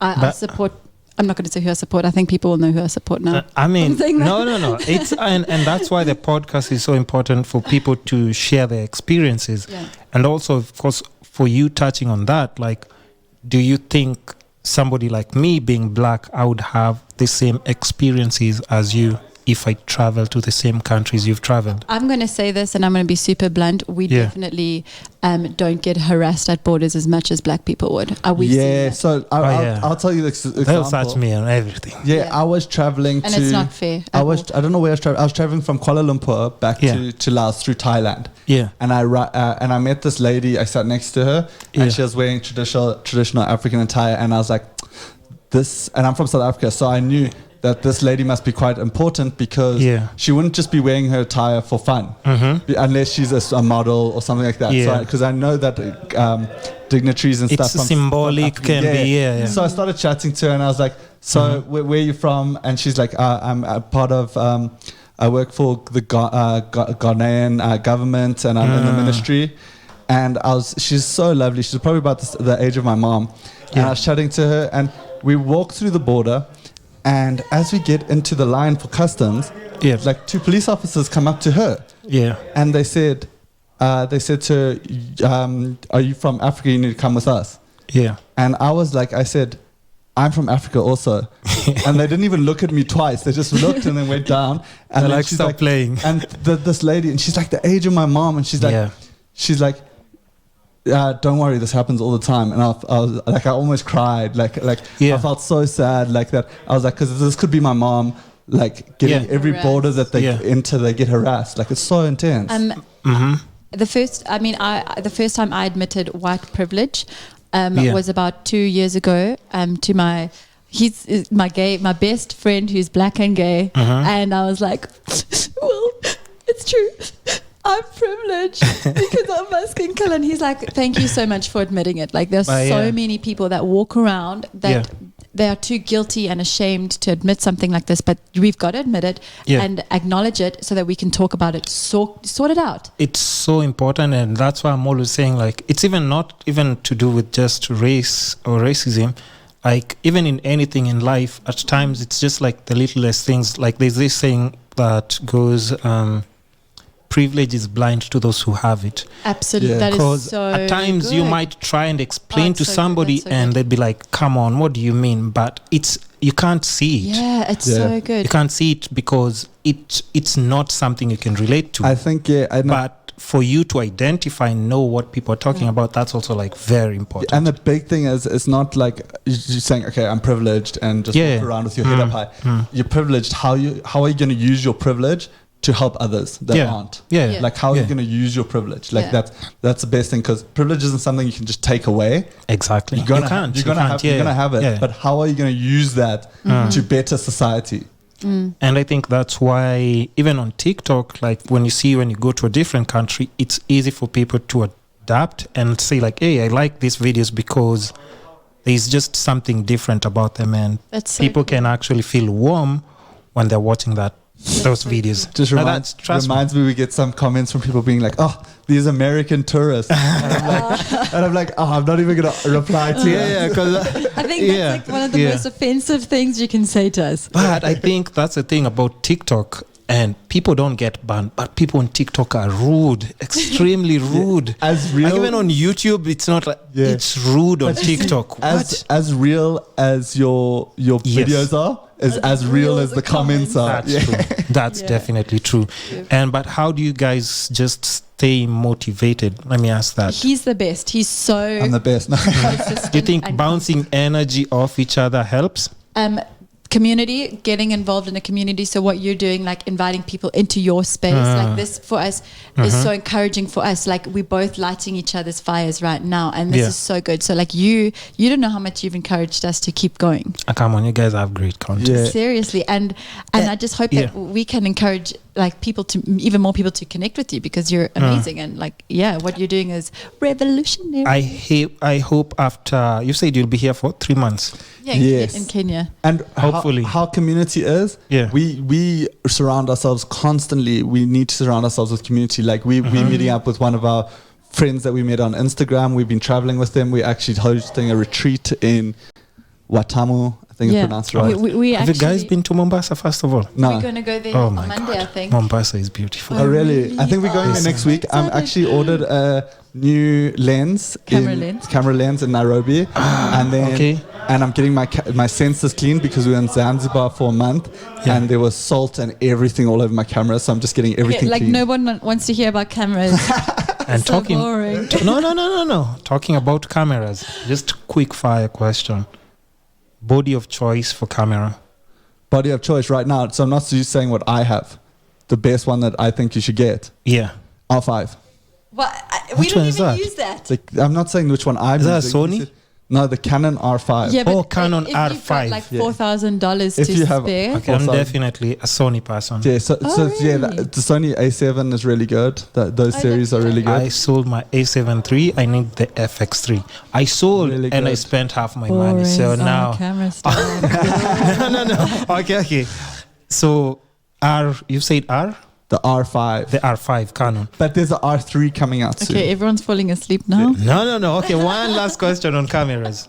I support. I'm not going to say who I support. I think people will know who I support now. I mean, no. It's and that's why the podcast is so important for people to share their experiences. Yeah. And also, of course, for you touching on that, like, do you think somebody like me being black, I would have the same experiences as you if I travel to the same countries you've traveled? I'm going to say this, and I'm going to be super blunt. We definitely don't get harassed at borders as much as black people would. Are we? Yeah. So I'll tell you this example. They'll search me on everything. Yeah, I was traveling and it's not fair. I don't know where I was traveling. I was traveling from Kuala Lumpur back to Laos through Thailand. Yeah. And I met this lady. I sat next to her, and she was wearing traditional African attire, and I was like, this. And I'm from South Africa, so I knew that this lady must be quite important because she wouldn't just be wearing her attire for fun, unless she's a model or something like that. Yeah. Because I know that dignatories and stuff. It's symbolic, can be. So I started chatting to her, and I was like, "So where are you from?" And she's like, "I'm a part of. I work for the Ghanaian government, and I'm in the ministry." And she's so lovely. She's probably about the age of my mom. And I was chatting to her, and we walked through the border. And as we get into the line for customs, like 2 police officers come up to her. Yeah. And they said to her, "Are you from Africa? You need to come with us." Yeah. And I said, "I'm from Africa also." And they didn't even look at me twice. They just looked and then went down. And then she's stop playing. And this lady, and she's like the age of my mom, and she's like, "Don't worry, this happens all the time." And I was like, I almost cried. I felt so sad like that. I was like, because this could be my mom, like getting every border that they enter, they get harassed. Like, it's so intense. The first time I admitted white privilege was about 2 years ago to my best friend who's black and gay. And I was like, well, it's true. I'm privileged because I'm my skin color. And he's like, thank you so much for admitting it. Like, there's so many people that walk around that they are too guilty and ashamed to admit something like this, but we've got to admit it and acknowledge it so that we can talk about it, sort it out. It's so important, and that's why I'm always saying, like, it's even not even to do with just race or racism. Like, even in anything in life, at times it's just like the littlest things. Like, there's this saying that goes, privilege is blind to those who have it. Absolutely. That is so at times good. you might try and explain to somebody and they'd be like, come on, what do you mean? But you can't see it. Yeah, it's so good. You can't see it because it's not something you can relate to. I think, I know. But for you to identify and know what people are talking about, that's also like very important. And the big thing is, it's not like you're saying, okay, I'm privileged and just walk around with your head up high. You're privileged. How are you going to use your privilege to help others that aren't? Like, how are you going to use your privilege? Like, that's the best thing, because privilege isn't something you can just take away. Exactly. You're gonna have it. But how are you going to use that to better society? And I think that's why even on TikTok, like when you go to a different country, it's easy for people to adapt and say like, hey, I like these videos because there's just something different about them, and people can actually feel warm when they're watching those videos. Just reminds me we get some comments from people being like, oh, these American tourists. And I'm like, oh, I'm not even going to reply to that. Because I think that's like one of the most offensive things you can say to us. But I think that's the thing about TikTok, and people don't get banned, but people on TikTok are rude, extremely rude. As real, like even on YouTube, it's not like it's rude on TikTok. As real as your videos are, is as real as the comments are. That's true. That's definitely true. But how do you guys just stay motivated? Let me ask that. He's the best. I'm the best. Do you think bouncing energy off each other helps? Community, getting involved in a community. So what you're doing, like inviting people into your space, like this for us is so encouraging for us. Like, we're both lighting each other's fires right now, and this is so good. So like you don't know how much you've encouraged us to keep going. Come on, you guys have great content. Seriously, and I just hope that we can encourage like even more people to connect with you, because you're amazing, and like what you're doing is revolutionary. I hope after you said you'll be here for 3 months. In Kenya, and hopefully how community is. We surround ourselves constantly. We need to surround ourselves with community. Like we're meeting up with one of our friends that we met on Instagram. We've been traveling with them. We're actually hosting a retreat in Watamu. think it's pronounced right. We Have you guys actually- been to Mombasa first of all? No. We're going to go there Oh on my Monday, God. I think. Mombasa is beautiful. Oh, really? I think we're going there Yes. next week. I'm actually ordered a new lens. Camera lens in Nairobi. And then... Okay. And I'm getting my sensors cleaned because we were in Zanzibar for a month. Yeah. And there was salt and everything all over my camera. So I'm just getting everything like cleaned. no one wants to hear about cameras. And So boring. No. Talking about cameras, just quick fire question. Body of choice for camera. Body of choice right now. So I'm not just saying what I have. The best one that I think you should get. Yeah. R5. Well, we Which don't one is even that? use that. I'm not saying which one I'm Is that a using. Sony? No, the Canon R5. Yeah, but Oh, Canon if you've got R5. like Yeah. $4,000 If to you have- spare. Okay, I'm 4,000. definitely a Sony person. Yeah, so really? the Sony A7 is really good. Those series are really good. I sold my A7 III. I need the FX3. I sold Really and I good. spent half my money. So now, camera stuff. no. Okay. So you said R? The R5. The R5 Canon. But there's a R3 coming out soon. Okay, everyone's falling asleep now. No. Okay, one last question on cameras.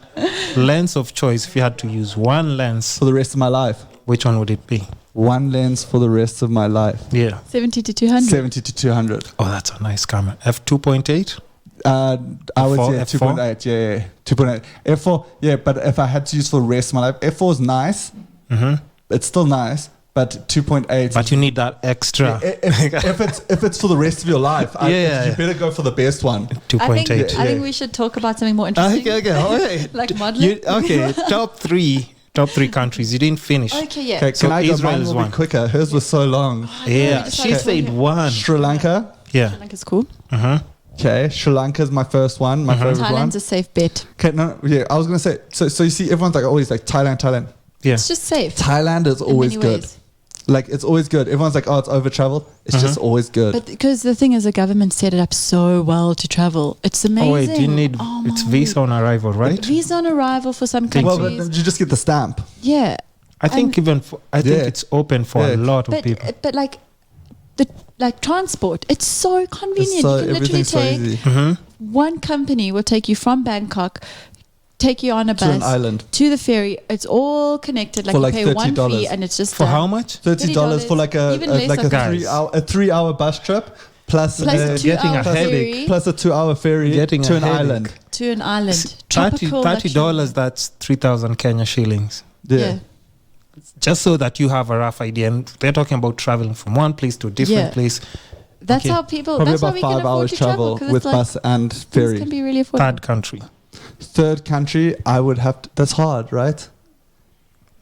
Lens of choice. If you had to use one lens, For the rest of my life. which one would it be? One lens for the rest of my life. Yeah. 70 to 200. 70 to 200. Oh, that's a nice camera. F2.8? I would F4? say 2.8. Yeah. 2.8. F4. Yeah, but if I had to use for the rest of my life, F4 is nice. Mm-hmm. It's still nice. But 2.8. But you need that extra. If it's for the rest of your life, you better go for the best one. 2.8. I think we should talk about something more interesting. Okay. Like modeling. Top three countries. You didn't finish. Okay, yeah. Okay, So can I go? Israel Mine is will one. be quicker. Hers was so long. Yeah, just she like said talking- one. Sri Lanka. Yeah. I think it's cool. Uh-huh. Okay, Sri Lanka is my first one, my favorite one. Thailand's a safe bet. Okay, no, yeah, I was gonna say. So you see, everyone's like always like Thailand. Yeah. It's just safe. Thailand is in always many good. ways. Like it's always good. Everyone's like, oh, it's over travel. It's just always good. But because the thing is, the government set it up so well to travel. It's amazing. Oh, wait, you need it's my visa on arrival, right? Visa on arrival for some well, countries. but you just get the stamp. Yeah. I think I think Yeah. it's open for a lot of people. But like transport, it's so convenient. It's so, you can literally everything's so take easy. one company will take you from Bangkok, take you on a To bus an island. to the ferry. It's all connected. Like For you like pay one $30. fee and it's just For how much? $30 for like a Even less, I think. a 3 hour bus trip plus Plus a, a getting a 2 hour headache. ferry plus a 2 hour ferry Getting to a an headache. island. to an island. Tropical $30, that's 3,000 Kenya shillings. Yeah. Just so that you have a rough idea. And they're talking about traveling from one place to a different Yeah. place. That's Okay. how people. Probably That's why about we can 5 afford hours to travel travel with it's like, bus and things ferry. can be really affordable. Third country. Third country, I would have to, that's hard, right?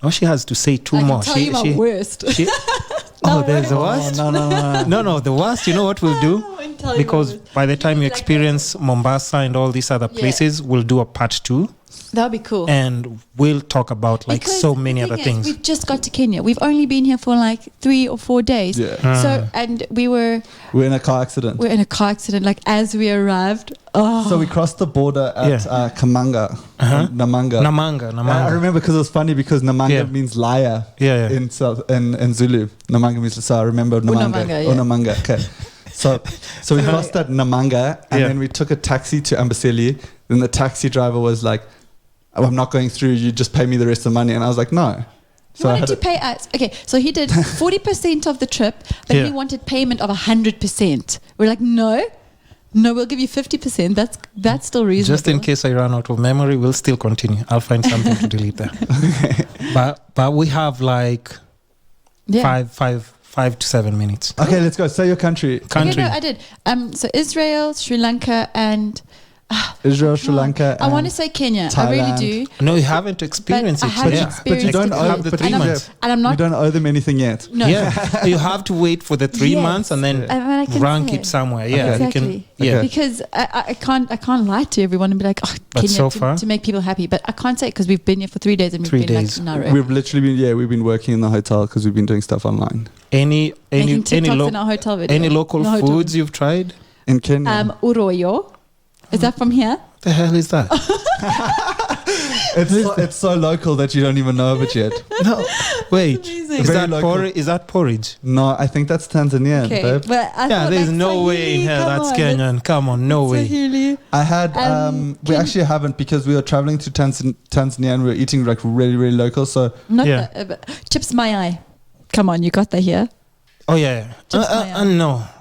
Oh, she has to say two I more. can tell you my worst. Oh, there's the worst? No, the worst. You know what we'll do? Because by the time you Like experience Mombasa and all these other Yeah. places, we'll do a part 2 That would be cool. and we'll talk about like Because so the many thing other is, things. We've just got to Kenya. We've only been here for like 3 or 4 days. Yeah. So and we're We're in a car accident. in a car accident. Like as we arrived. Oh, So we crossed the border at Yeah. Kamanga, Namanga. Namanga. I remember because it was funny because Namanga Yeah. means liar Yeah. in Zulu. Namanga means so I remember Namanga. Unamanga, yeah. Unamanga. Okay. So we crossed at Namanga and Yeah. then we took a taxi to Amboseli. Then the taxi driver was like, oh, I'm not going through, you just pay me the rest of the money. And I was like, no. he wanted to pay us. Okay, so he did 40% of the trip, but Yeah. he wanted payment of 100%. We're like, no, we'll give you 50%. That's still reasonable. Just in case I run out of memory, we'll still continue. I'll find something to delete there. But we have like Yeah. 5 to 7 minutes. Okay, let's go. Say your country. Country. Okay, no, I did. So Israel, Sri Lanka, and Israel, Sri Lanka. I want to and say Kenya. Thailand. I really do. No, you haven't experienced But it. I haven't so yeah. experienced But you don't it. owe have the but 3 and I'm- months. And I'm we not. don't owe them anything yet. No. Yeah, you have to wait for the 3 Yes. months and then I can rank say it somewhere. Yeah, Exactly. you can. Yeah, Okay. Because I can't lie to everyone and be like, oh, But Kenya so far- to make people happy. But I can't say it because we've been here for 3 days and we've 3 been days. like, no, We've literally we've been working in the hotel because we've been doing stuff online. Any making TikToks in our hotel video. any local In our hotel foods you've tried? In Kenya. Uroyo. Is that from here? What the hell is that? It's so local that you don't even know of it yet. No, wait. amazing. Is Very that, local. is that porridge? No, I think that's Tanzanian, Okay, babe. but I Yeah, thought there's like no way in Swahili, hell come that's on, Kenyan. Come on, no way. Swahili. I had we actually haven't because we were traveling to Tanzania and we were eating like really, really local. So Not Yeah. but chips my eye. Come on, you got that here. Oh yeah. Chips Maya.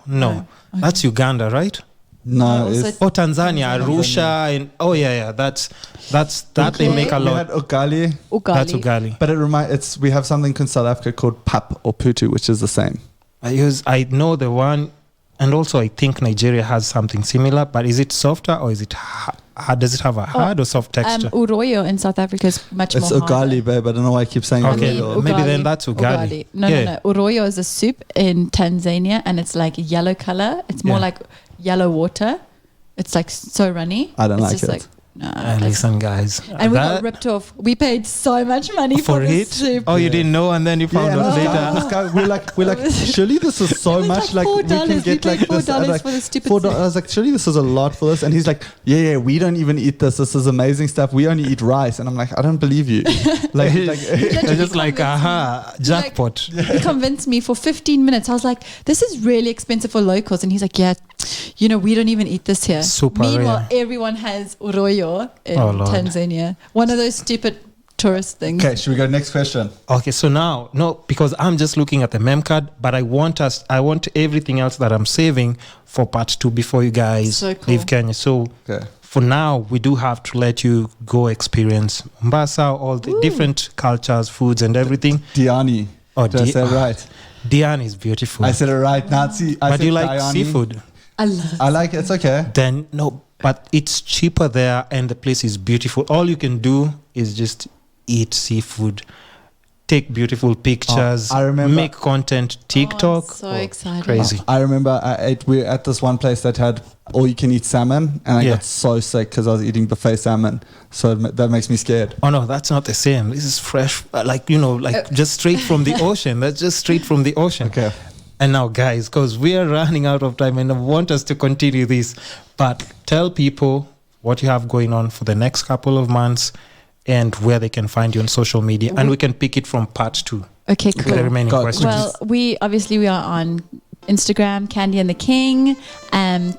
No. Okay. That's Uganda, right? no, also it's, Oh, Tanzania, Arusha, and that's that they Okay. make a we lot. had ugali, Ugali. That's ugali. but we have something in South Africa called pap or putu, which is the same. I know the one, and also I think Nigeria has something similar. But is it softer or is it hard? Does it have a hard or soft texture? Uroyo in South Africa is much It's more ugali, babe. I don't know why I keep saying Okay. ugali. Maybe then that's ugali. No, Yeah. no. Uroyo is a soup in Tanzania, and it's like yellow color. It's more Yeah. like yellow water. It's like so runny. I don't It's like just it. no, Listen, guys. and we got ripped off. We paid so much money for it. this soup. Oh, you didn't know, and then you found and out this later. guy- this guy, we're like, surely this is so It was much. like Like we $4. can get We like paid this. $4 like, for the stupid $4. soup. I was like, surely this is a lot for this. And he's like, yeah, we don't even eat this. This is amazing stuff. We only eat rice. And I'm like, I don't believe you. like, They're just like, convinced me. aha, jackpot. He convinced me for 15 minutes. I was like, this is really expensive for locals. And he's like, yeah, we don't even eat this here. Super Meanwhile, rare. everyone has uroyo in Oh, Lord. Tanzania. One of those stupid tourist things. okay, should we go next question? Okay, so now, no, because I'm just looking at the mem card, but I want everything else that I'm saving for part 2 before you guys So cool. leave Kenya. So Okay. for now, we do have to let you go experience Mombasa, all the different cultures, foods, and everything. Diani. Oh, Did I say it right? Diani is beautiful. I said it right. Nazi. But do you like Diani. seafood? I love I like it. It's okay. Then no, but it's cheaper there, and the place is beautiful. All you can do is just eat seafood, take beautiful pictures, I remember- make content, TikTok. Oh, I'm so excited. Crazy. I remember we were at this one place that had all-you-can-eat salmon, and I Yeah. got so sick because I was eating buffet salmon. So that makes me scared. Oh no, that's not the same. This is fresh, just straight from the ocean. That's just straight from the ocean. Okay. And now, guys, because we are running out of time and I want us to continue this, but tell people what you have going on for the next couple of months and where they can find you on social media. And we can pick it from part 2. Okay, The cool. remaining Go. questions. Well, we are on Instagram, Candy and the King,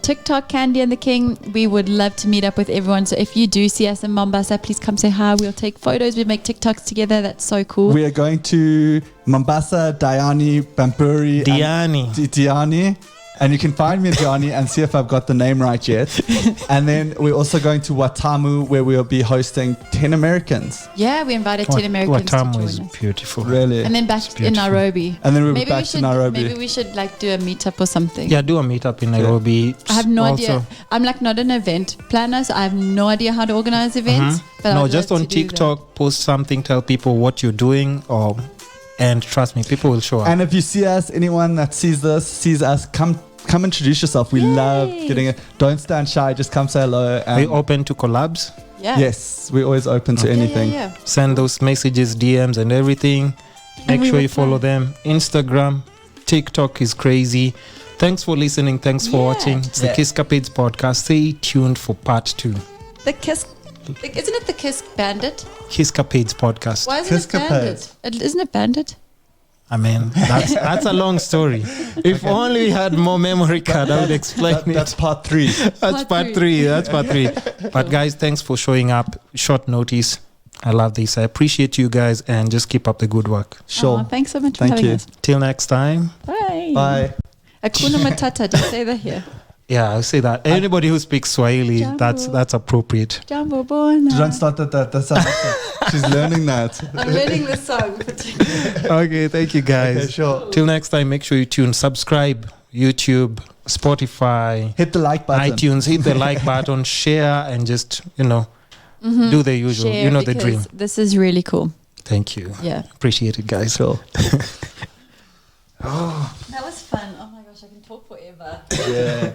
TikTok, Candy and the King. We would love to meet up with everyone. So if you do see us in Mombasa, please come say hi. We'll take photos. We make TikToks together. That's so cool. We are going to Mombasa, Diani, Bamburi, Diani. And you can find me in Diani and see if I've got the name right yet. And then we're also going to Watamu, where we'll be hosting 10 Americans. Yeah, we invited 10 Americans to Watamu join is us. beautiful. Really? And then back in beautiful. Nairobi. And then we'll be Maybe back to Nairobi. Maybe we should do a meetup or something. Yeah, do a meetup in Nairobi. I have no Also- idea. I'm not an event planner, so I have no idea how to organize events. But No, I'd just love on to do that. TikTok, post something, tell people what you're doing, and trust me, people will show up. And if you see us, anyone that sees us, come introduce yourself. We love getting it. Don't stand shy. Just come say hello. Are you open to collabs? Yeah. Yes, we're always open to anything. Yeah. Send those messages, DMs, and everything. Make we sure you reply. follow them. Instagram, TikTok is crazy. Thanks for listening. Thanks for watching. It's the Kisscapades podcast. Stay tuned for part 2. The Kiss. Isn't it the Kiss Bandit? Kisscapades podcast. Why isn't it Bandit? Kisscapades. Isn't it Bandit? I mean, that's a long story. If only we had more memory card, I would explain it. That's part 3. That's part 3. That's part 3. But guys, thanks for showing up. Short notice. I love this. I appreciate you guys, and just keep up the good work. Sure. Oh, thanks so much for Thank having you. us. Till next time. Bye. Bye. Hakuna Matata. Just say that here. Yeah, I'll say that. Anybody who speaks Swahili, Jambo. that's appropriate. Jambo Bona. Don't start that. That's she's learning that. I'm learning the song. Okay, thank you guys. Okay, sure. Till next time, make sure you tune, subscribe, YouTube, Spotify, Hit the like button. iTunes, hit the like button, share, and just, do the usual. Share, You know the because drill. This is really cool. Thank you. Yeah. Appreciate it, guys. Sure. That was fun. Oh my gosh, I can talk forever. Yeah.